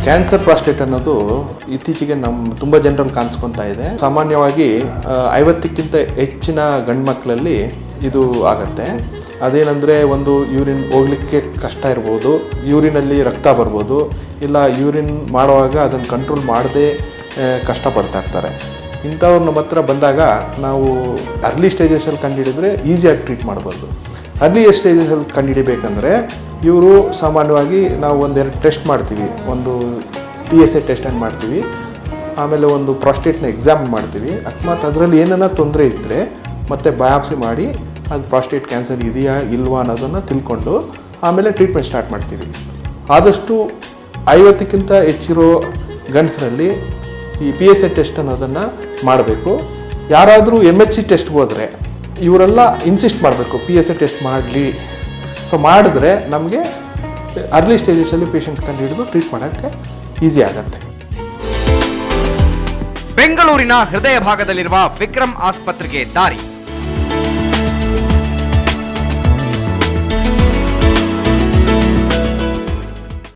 Cancer prostate ಅನ್ನೋದು ಇತ್ತೀಚೆಗೆ ತುಂಬ ಜನರಲ್ಲಿ ಕಾಣಿಸ್ಕೊತಾ ಇದೆ. ಸಾಮಾನ್ಯವಾಗಿ 50ಕ್ಕಿಂತ ಹೆಚ್ಚಿನ ಗಂಡು ಮಕ್ಕಳಲ್ಲಿ ಇದು ಆಗತ್ತೆ. ಅದೇನೆಂದರೆ, ಒಂದು ಯೂರಿನ್ ಹೋಗ್ಲಿಕ್ಕೆ ಕಷ್ಟ ಇರ್ಬೋದು, ಯೂರಿನಲ್ಲಿ ರಕ್ತ ಬರ್ಬೋದು, ಇಲ್ಲ ಯೂರಿನ್ ಮಾಡುವಾಗ ಅದನ್ನು ಕಂಟ್ರೋಲ್ ಮಾಡದೆ ಕಷ್ಟಪಡ್ತಾ ಇರ್ತಾರೆ. ಇಂಥವ್ರು ನಮ್ಮ ಹತ್ರ ಬಂದಾಗ ನಾವು ಅರ್ಲಿ ಸ್ಟೇಜಸಲ್ಲಿ ಕಂಡುಹಿಡಿದ್ರೆ ಈಸಿಯಾಗಿ ಟ್ರೀಟ್ ಮಾಡ್ಬೋದು. ಅರ್ಲಿ ಸ್ಟೇಜಸಲ್ಲಿ ಕಂಡುಹಿಡಿಬೇಕಂದ್ರೆ ಇವರು ಸಾಮಾನ್ಯವಾಗಿ ನಾವು ಒಂದೆರಡು ಟೆಸ್ಟ್ ಮಾಡ್ತೀವಿ. ಒಂದು PSA ಟೆಸ್ಟನ್ನು ಮಾಡ್ತೀವಿ, ಆಮೇಲೆ ಒಂದು ಪ್ರಾಸ್ಟೇಟ್ನ ಎಕ್ಸಾಮ್ ಮಾಡ್ತೀವಿ. ಅಕಸ್ಮಾತ್ ಅದರಲ್ಲಿ ಏನನ್ನ ತೊಂದರೆ ಇದ್ದರೆ ಮತ್ತೆ ಬಯಾಪ್ಸಿ ಮಾಡಿ ಅದು ಪ್ರಾಸ್ಟೇಟ್ ಕ್ಯಾನ್ಸರ್ ಇದೆಯಾ ಇಲ್ವಾ ಅನ್ನೋದನ್ನು ತಿಳ್ಕೊಂಡು ಆಮೇಲೆ ಟ್ರೀಟ್ಮೆಂಟ್ ಸ್ಟಾರ್ಟ್ ಮಾಡ್ತೀವಿ. ಆದಷ್ಟು 50ಕ್ಕಿಂತ ಹೆಚ್ಚಿರೋ ಗಂಡಸರಲ್ಲಿ ಈ PSA ಟೆಸ್ಟ್ ಅನ್ನೋದನ್ನು ಮಾಡಬೇಕು. ಯಾರಾದರೂ MHC ಟೆಸ್ಟ್ಗೆ ಹೋದರೆ ಇವರೆಲ್ಲ ಇನ್ಸಿಸ್ಟ್ ಮಾಡಬೇಕು PSA ಟೆಸ್ಟ್ ಮಾಡಲಿ. ಸೊ ಮಾಡಿದ್ರೆ ನಮಗೆ ಅರ್ಲಿ ಸ್ಟೇಜಸಲ್ಲಿ ಪೇಷಂಟ್ ಕಂಡು ಹಿಡಿದು ಟ್ರೀಟ್ ಮಾಡೋಕ್ಕೆ ಈಸಿ ಆಗುತ್ತೆ. ಬೆಂಗಳೂರಿನ ಹೃದಯ ಭಾಗದಲ್ಲಿರುವ ವಿಕ್ರಮ್ ಆಸ್ಪತ್ರೆಗೆ ದಾರಿ.